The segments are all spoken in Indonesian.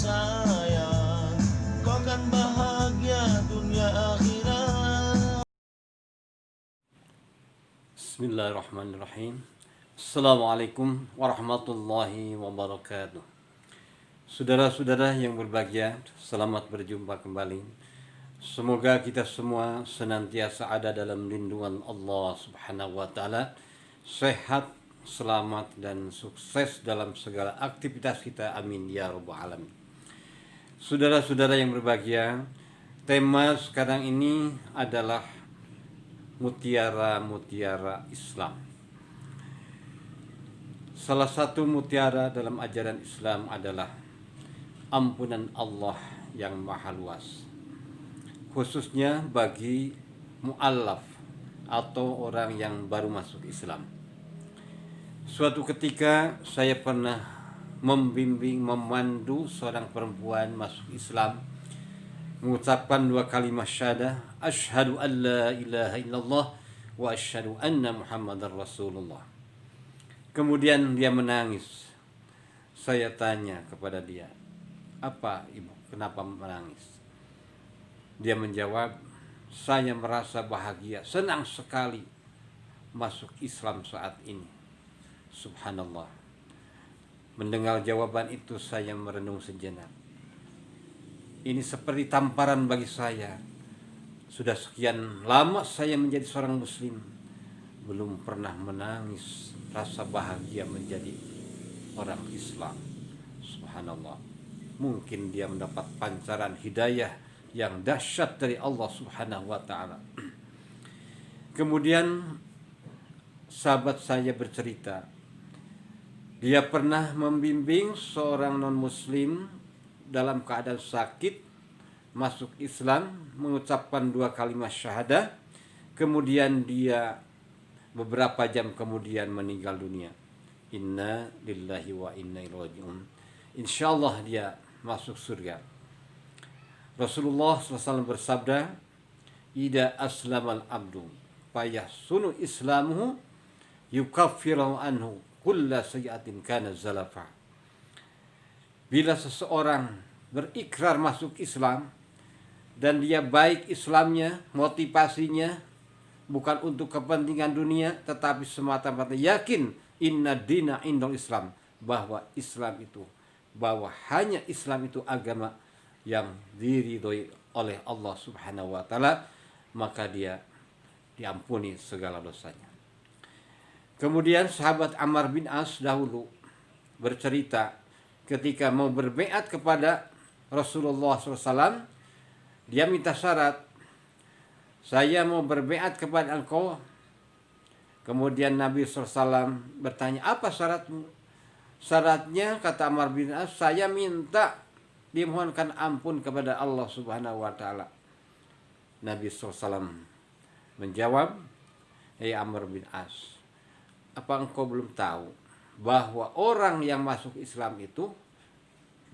sayang, kau akan bahagia dunia akhirat. Bismillahirrahmanirrahim. Assalamualaikum warahmatullahi wabarakatuh. Saudara-saudara yang berbahagia, selamat berjumpa kembali. Semoga kita semua senantiasa ada dalam lindungan Allah Subhanahu wa taala, sehat, selamat dan sukses dalam segala aktivitas kita. Amin ya rabbal alamin. Saudara-saudara yang berbahagia, tema sekarang ini adalah mutiara-mutiara Islam. Salah satu mutiara dalam ajaran Islam adalah ampunan Allah yang maha luas, khususnya bagi mu'allaf atau orang yang baru masuk Islam. Suatu ketika saya pernah membimbing, memandu seorang perempuan masuk Islam, mengucapkan 2 kalimat syahadah, asyhadu an la ilaha illallah wa asyhadu anna muhammadar rasulullah. Kemudian dia menangis. Saya tanya kepada dia, apa ibu, kenapa menangis? Dia menjawab, saya merasa bahagia, senang sekali masuk Islam saat ini. Subhanallah. Mendengar jawaban itu saya merenung sejenak. Ini seperti tamparan bagi saya. Sudah sekian lama saya menjadi seorang muslim, belum pernah menangis rasa bahagia menjadi orang Islam. Subhanallah. Mungkin dia mendapat pancaran hidayah yang dahsyat dari Allah Subhanahu wa taala. Kemudian sahabat saya bercerita, dia pernah membimbing seorang non-muslim dalam keadaan sakit masuk Islam, mengucapkan 2 kalimat syahadah, kemudian dia beberapa jam kemudian meninggal dunia. Inna lillahi wa inna ilaihi raji'un. Insyaallah dia masuk surga. Rasulullah SAW bersabda, "Ida aslamal abdu fayahsunu islamuhu yukaffiru anhu kulla sayyi'atin kana zalafa." Bila seseorang berikrar masuk Islam dan dia baik Islamnya, motivasinya bukan untuk kepentingan dunia, tetapi semata-mata yakin inna dina indal Islam, bahwa Islam itu, bahwa hanya Islam itu agama yang diridhoi oleh Allah Subhanahu wa taala, maka dia diampuni segala dosanya. Kemudian sahabat Ammar bin As dahulu bercerita, ketika mau berbaiat kepada Rasulullah SAW, dia minta syarat, saya mau berbaiat kepada engkau. Kemudian Nabi SAW bertanya, apa syaratmu? Syaratnya, kata Ammar bin As, saya minta dimohonkan ampun kepada Allah Subhanahu wa taala. Nabi SAW menjawab, hei Ammar bin As, apa engkau belum tahu bahwa orang yang masuk Islam itu,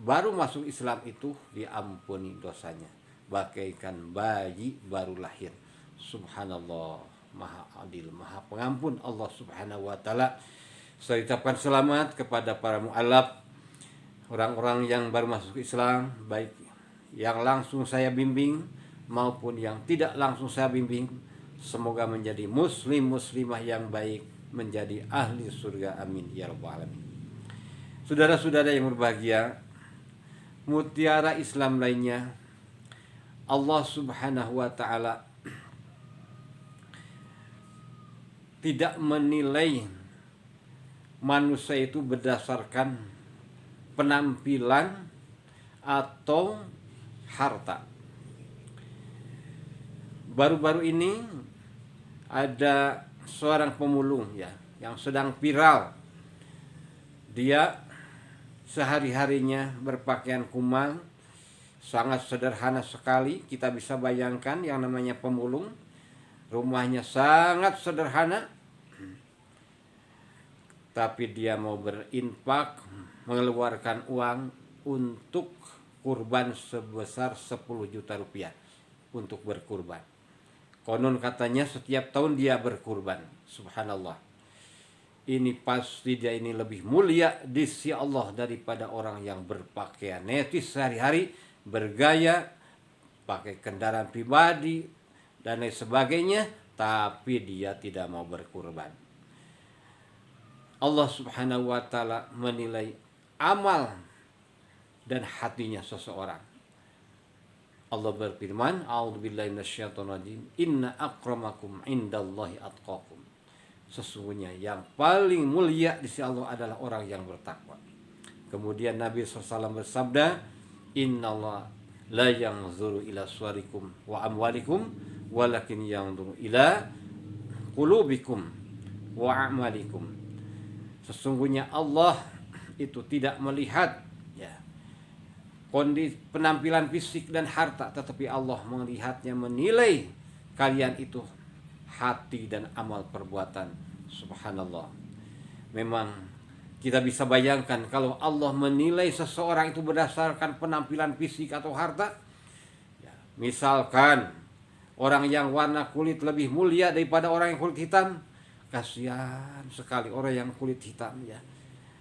baru masuk Islam itu diampuni dosanya bagaikan bayi baru lahir. Subhanallah, maha adil, maha pengampun Allah Subhanahu wa taala. Saya ucapkan selamat kepada para mu'alaf, orang-orang yang baru masuk Islam, baik yang langsung saya bimbing maupun yang tidak langsung saya bimbing. Semoga menjadi muslim muslimah yang baik, menjadi ahli surga, amin ya rabbal alamin. Saudara-saudara yang berbahagia, mutiara Islam lainnya, Allah Subhanahu wa taala tidak menilai manusia itu berdasarkan penampilan atau harta. Baru-baru ini ada seorang pemulung yang sedang viral. Dia sehari-harinya berpakaian kumal, sangat sederhana sekali. Kita bisa bayangkan yang namanya pemulung, rumahnya sangat sederhana, tapi dia mau berinfak, mengeluarkan uang untuk kurban sebesar 10 juta rupiah untuk berkurban. Konon katanya setiap tahun dia berkurban. Subhanallah. ini pasti dia ini lebih mulia di sisi Allah daripada orang yang berpakaian netis sehari-hari, bergaya, pakai kendaraan pribadi dan lain sebagainya, tapi dia tidak mau berkurban. Allah Subhanahu wa taala menilai amal dan hatinya seseorang. Allah berfirman, "A'udzubillahi minasyaitonirrajim. Inna akramakum indallahi atqakum." Sesungguhnya yang paling mulia di sisi Allah adalah orang yang bertakwa. Kemudian Nabi SAW bersabda, "Innallaha la yanzuru ila suwarikum wa amwalikum, walakin yanzuru ila qulubikum wa a'malikum." Sesungguhnya Allah itu tidak melihat kondisi penampilan fisik dan harta, tetapi Allah melihatnya, menilai kalian itu hati dan amal perbuatan. Subhanallah. Memang kita bisa bayangkan kalau Allah menilai seseorang itu berdasarkan penampilan fisik atau harta. Misalkan orang yang warna kulit lebih mulia daripada orang yang kulit hitam, kasihan sekali orang yang kulit hitam ya.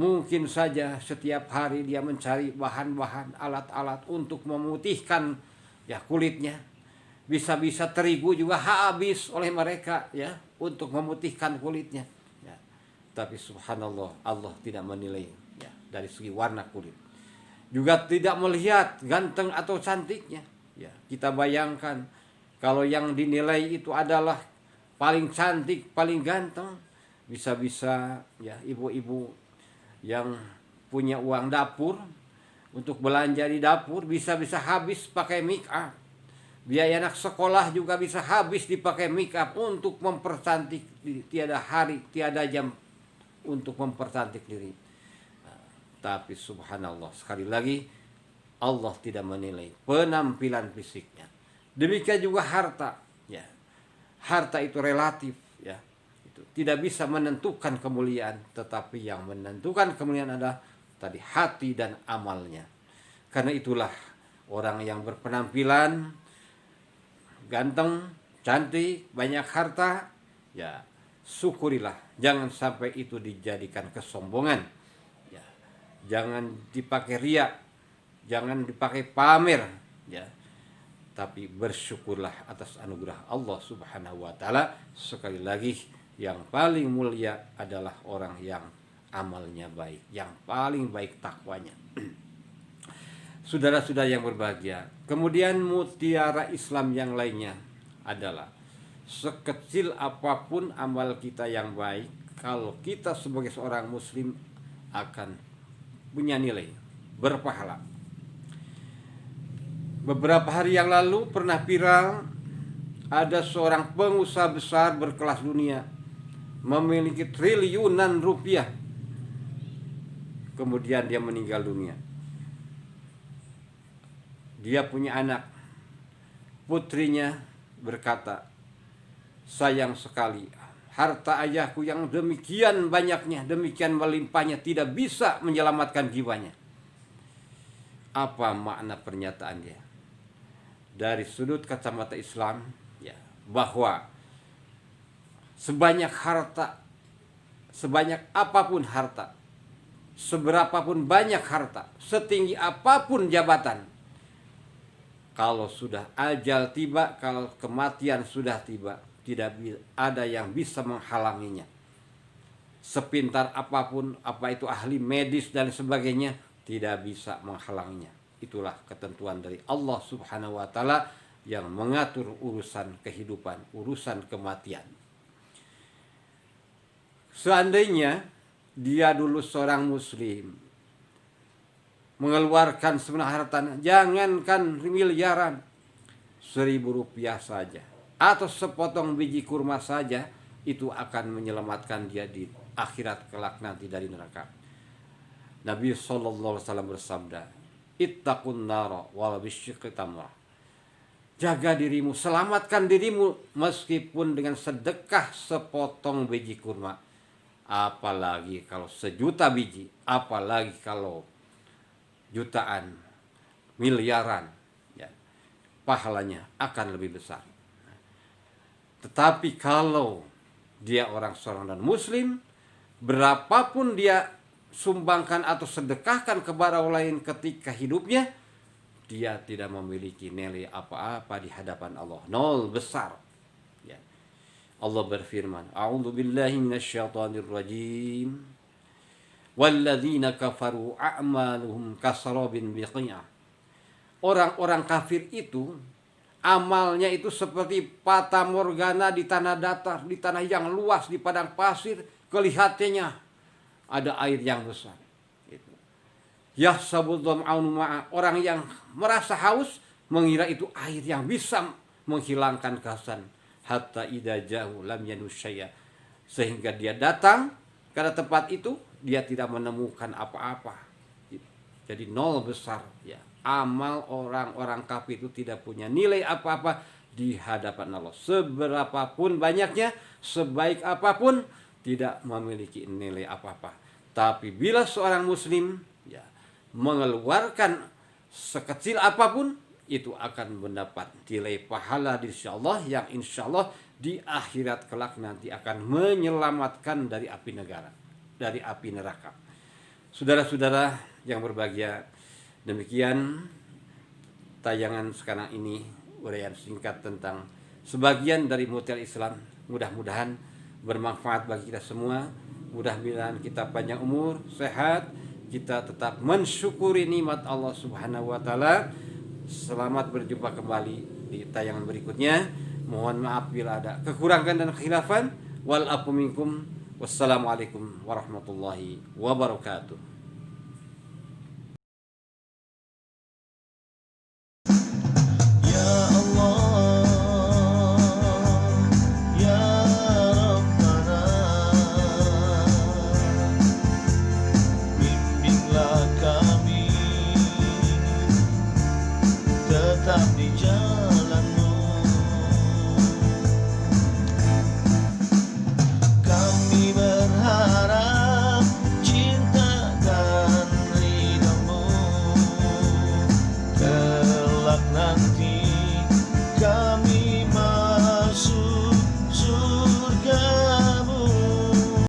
Mungkin saja setiap hari dia mencari bahan-bahan, alat-alat untuk memutihkan kulitnya. Bisa-bisa terigu juga habis oleh mereka untuk memutihkan kulitnya. Tapi subhanallah, Allah tidak menilai dari segi warna kulit. Juga tidak melihat ganteng atau cantiknya. Kita bayangkan kalau yang dinilai itu adalah paling cantik, paling ganteng, bisa-bisa ibu-ibu yang punya uang dapur untuk belanja di dapur bisa-bisa habis pakai make up. Biaya anak sekolah juga bisa habis dipakai make up untuk mempercantik, tiada hari, tiada jam untuk mempercantik diri. Tapi subhanallah, sekali lagi Allah tidak menilai penampilan fisiknya. Demikian juga harta. Harta itu relatif tidak bisa menentukan kemuliaan, tetapi yang menentukan kemuliaan adalah tadi hati dan amalnya. Karena itulah orang yang berpenampilan ganteng, cantik, banyak harta, syukurilah. Jangan sampai itu dijadikan kesombongan. Jangan dipakai riak, jangan dipakai pamer, tapi bersyukurlah atas anugerah Allah Subhanahu wa taala. Sekali lagi, yang paling mulia adalah orang yang amalnya baik, yang paling baik takwanya. Saudara-saudara yang berbahagia, kemudian mutiara Islam yang lainnya adalah sekecil apapun amal kita yang baik, kalau kita sebagai seorang muslim akan punya nilai, berpahala. Beberapa hari yang lalu pernah viral, ada seorang pengusaha besar berkelas dunia, memiliki triliunan rupiah. Kemudian dia meninggal dunia. Dia punya anak. Putrinya berkata, "Sayang sekali, harta ayahku yang demikian banyaknya, demikian melimpahnya tidak bisa menyelamatkan jiwanya." Apa makna pernyataan dia? Dari sudut kacamata Islam, bahwa sebanyak harta, sebanyak apapun harta, seberapapun banyak harta, setinggi apapun jabatan, kalau sudah ajal tiba, kalau kematian sudah tiba, tidak ada yang bisa menghalanginya. Sepintar apapun, apa itu ahli medis dan sebagainya, tidak bisa menghalanginya. Itulah ketentuan dari Allah Subhanahu wa taala yang mengatur urusan kehidupan, urusan kematian. Seandainya dia dulu seorang muslim, mengeluarkan sebenarnya hartanya, jangankan miliaran, 1.000 rupiah saja, atau sepotong biji kurma saja, itu akan menyelamatkan dia di akhirat kelak nanti dari neraka. Nabi SAW bersabda, "Ittaqun nara wala bisyiqqi tamrah." Jaga dirimu, selamatkan dirimu meskipun dengan sedekah sepotong biji kurma. Apalagi kalau 1.000.000 biji, apalagi kalau jutaan, miliaran, pahalanya akan lebih besar. Tetapi kalau dia seorang non muslim, berapapun dia sumbangkan atau sedekahkan kepada orang lain ketika hidupnya, dia tidak memiliki nilai apa-apa di hadapan Allah. Nol besar. Ya. Allah berfirman, A'udzu billahi minasyaitonir rajim. Walladzina kafaru a'maluhum kasarabin biqi'ah. Orang-orang kafir itu amalnya itu seperti fata morgana di tanah datar, di tanah yang luas, di padang pasir, kelihatannya ada air yang besar. Yahsabudz dzam'anu ma'a, orang yang merasa haus mengira itu air yang bisa menghilangkan kehausan. Hatta idza ja'u lam yanusyya, sehingga dia datang ke tempat itu, dia tidak menemukan apa-apa. Jadi nol besar ya. Amal orang-orang kafir itu tidak punya nilai apa-apa di hadapan Allah. Seberapapun banyaknya, sebaik apapun, tidak memiliki nilai apa-apa. Tapi bila seorang muslim ya mengeluarkan sekecil apapun, itu akan mendapat nilai pahala di sisi Allah yang insya Allah di akhirat kelak nanti akan menyelamatkan dari api neraka. Saudara-saudara yang berbahagia, demikian tayangan sekarang ini, uraian singkat tentang sebagian dari Mutiara Islam. Mudah-mudahan bermanfaat bagi kita semua. Mudah-mudahan kita panjang umur, sehat, kita tetap mensyukuri nikmat Allah Subhanahu wa taala. Selamat berjumpa kembali di tayangan berikutnya. Mohon maaf bila ada kekurangan dan kekhilafan. Wal afu minkum. Wassalamualaikum warahmatullahi wabarakatuh.